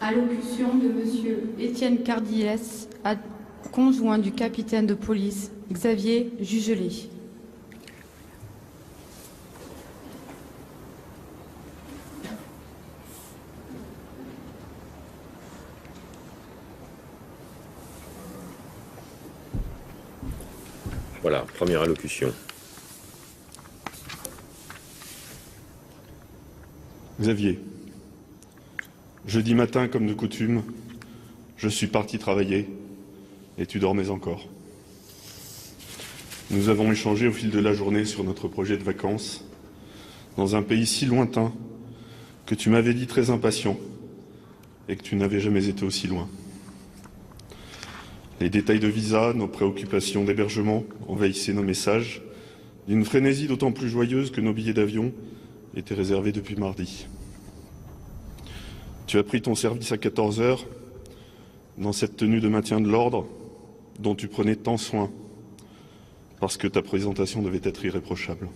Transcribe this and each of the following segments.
Allocution de Monsieur Étienne Cardillès, conjoint du capitaine de police Xavier Jugelet. Voilà, première allocution. Xavier, jeudi matin, comme de coutume, je suis parti travailler et tu dormais encore. Nous avons échangé au fil de la journée sur notre projet de vacances dans un pays si lointain que tu m'avais dit très impatient et que tu n'avais jamais été aussi loin. Les détails de visa, nos préoccupations d'hébergement envahissaient nos messages d'une frénésie d'autant plus joyeuse que nos billets d'avion étaient réservés depuis mardi. Tu as pris ton service à 14 h dans cette tenue de maintien de l'ordre dont tu prenais tant soin parce que ta présentation devait être irréprochable.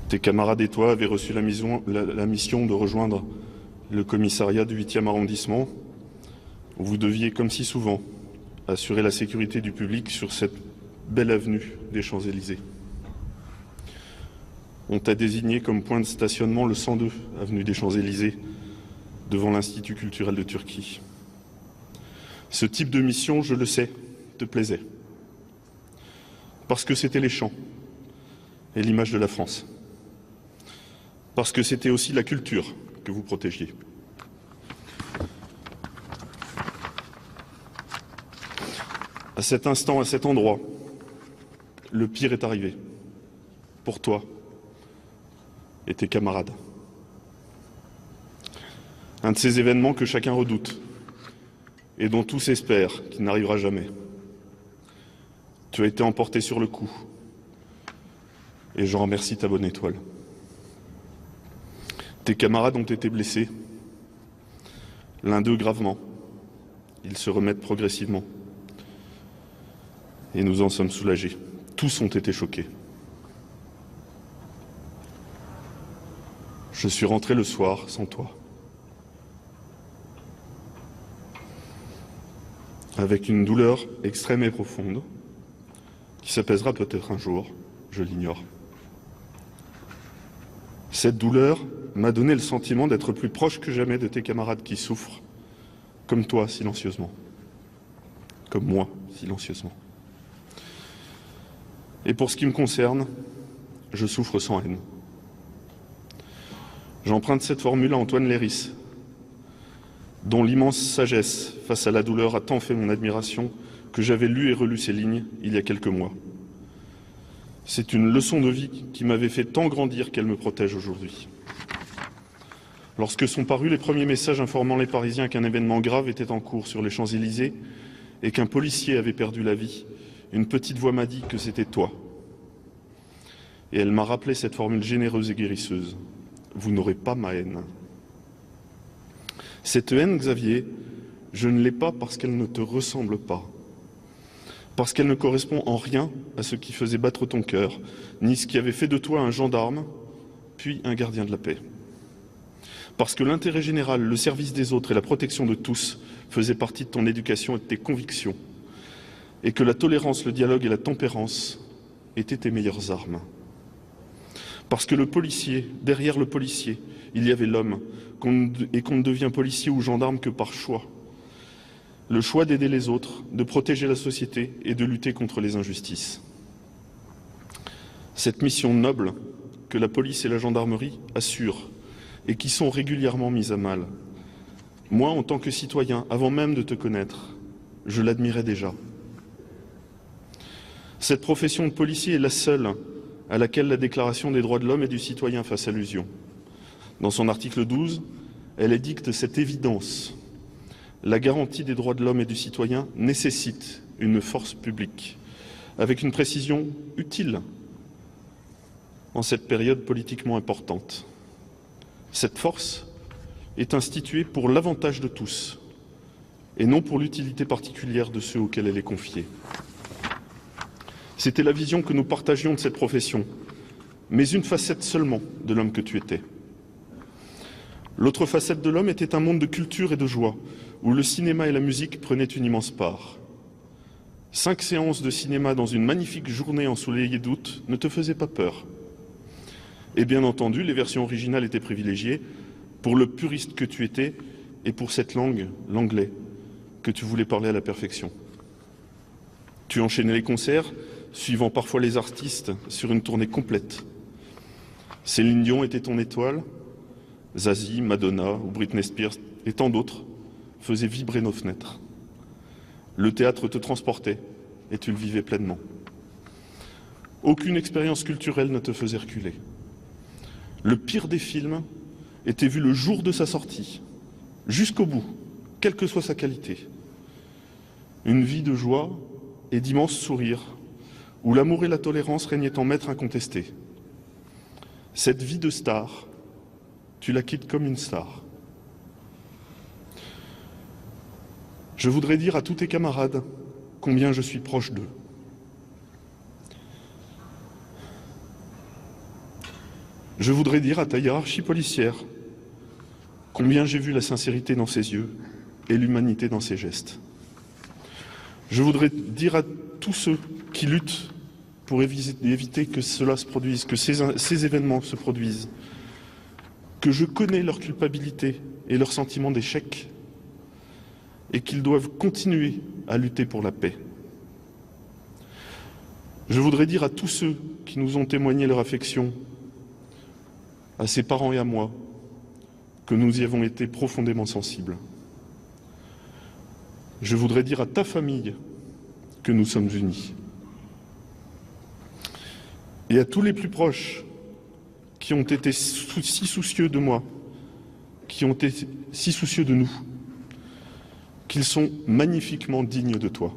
Tes camarades et toi avaient reçu la mission de rejoindre le commissariat du 8e arrondissement où vous deviez, comme si souvent, assurer la sécurité du public sur cette belle avenue des Champs-Élysées. On t'a désigné comme point de stationnement le 102, avenue des Champs-Élysées, devant l'Institut culturel de Turquie. Ce type de mission, je le sais, te plaisait. Parce que c'était les champs et l'image de la France. Parce que c'était aussi la culture que vous protégiez. À cet instant, à cet endroit, le pire est arrivé. Pour toi et tes camarades. Un de ces événements que chacun redoute et dont tous espèrent qu'il n'arrivera jamais. Tu as été emporté sur le coup et je remercie ta bonne étoile. Tes camarades ont été blessés, l'un d'eux gravement. Ils se remettent progressivement. Et nous en sommes soulagés. Tous ont été choqués. Je suis rentré le soir sans toi. Avec une douleur extrême et profonde, qui s'apaisera peut-être un jour, je l'ignore. Cette douleur m'a donné le sentiment d'être plus proche que jamais de tes camarades qui souffrent, comme toi, silencieusement. Comme moi, silencieusement. Et pour ce qui me concerne, je souffre sans haine. J'emprunte cette formule à Antoine Léris, dont l'immense sagesse face à la douleur a tant fait mon admiration que j'avais lu et relu ces lignes il y a quelques mois. C'est une leçon de vie qui m'avait fait tant grandir qu'elle me protège aujourd'hui. Lorsque sont parus les premiers messages informant les Parisiens qu'un événement grave était en cours sur les Champs-Élysées et qu'un policier avait perdu la vie, une petite voix m'a dit que c'était toi. Et elle m'a rappelé cette formule généreuse et guérisseuse. Vous n'aurez pas ma haine. Cette haine, Xavier, je ne l'ai pas parce qu'elle ne te ressemble pas. Parce qu'elle ne correspond en rien à ce qui faisait battre ton cœur, ni ce qui avait fait de toi un gendarme, puis un gardien de la paix. Parce que l'intérêt général, le service des autres et la protection de tous faisaient partie de ton éducation et de tes convictions. Et que la tolérance, le dialogue et la tempérance étaient tes meilleures armes. Parce que le policier, derrière le policier, il y avait l'homme, et qu'on ne devient policier ou gendarme que par choix. Le choix d'aider les autres, de protéger la société et de lutter contre les injustices. Cette mission noble que la police et la gendarmerie assurent et qui sont régulièrement mises à mal. Moi, en tant que citoyen, avant même de te connaître, je l'admirais déjà. Cette profession de policier est la seule à laquelle la Déclaration des droits de l'homme et du citoyen fasse allusion. Dans son article 12, elle édicte cette évidence. La garantie des droits de l'homme et du citoyen nécessite une force publique, avec une précision utile en cette période politiquement importante. Cette force est instituée pour l'avantage de tous, et non pour l'utilité particulière de ceux auxquels elle est confiée. C'était la vision que nous partagions de cette profession, mais une facette seulement de l'homme que tu étais. L'autre facette de l'homme était un monde de culture et de joie, où le cinéma et la musique prenaient une immense part. 5 séances de cinéma dans une magnifique journée ensoleillée d'août ne te faisaient pas peur. Et bien entendu, les versions originales étaient privilégiées pour le puriste que tu étais et pour cette langue, l'anglais, que tu voulais parler à la perfection. Tu enchaînais les concerts, suivant parfois les artistes sur une tournée complète. Céline Dion était ton étoile, Zazie, Madonna ou Britney Spears et tant d'autres faisaient vibrer nos fenêtres. Le théâtre te transportait et tu le vivais pleinement. Aucune expérience culturelle ne te faisait reculer. Le pire des films était vu le jour de sa sortie, jusqu'au bout, quelle que soit sa qualité. Une vie de joie et d'immenses sourires, où l'amour et la tolérance régnaient en maître incontesté. Cette vie de star, tu la quittes comme une star. Je voudrais dire à tous tes camarades combien je suis proche d'eux. Je voudrais dire à ta hiérarchie policière combien j'ai vu la sincérité dans ses yeux et l'humanité dans ses gestes. Je voudrais dire à tous ceux qui luttent pour éviter que cela se produise, que ces événements se produisent, que je connais leur culpabilité et leur sentiment d'échec, et qu'ils doivent continuer à lutter pour la paix. Je voudrais dire à tous ceux qui nous ont témoigné leur affection, à ses parents et à moi, que nous y avons été profondément sensibles. Je voudrais dire à ta famille que nous sommes unis. Et à tous les plus proches qui ont été si soucieux de moi, qui ont été si soucieux de nous, qu'ils sont magnifiquement dignes de toi.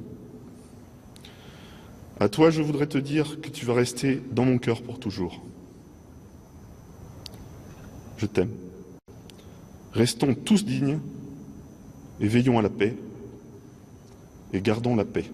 À toi, je voudrais te dire que tu vas rester dans mon cœur pour toujours. Je t'aime. Restons tous dignes et veillons à la paix et gardons la paix.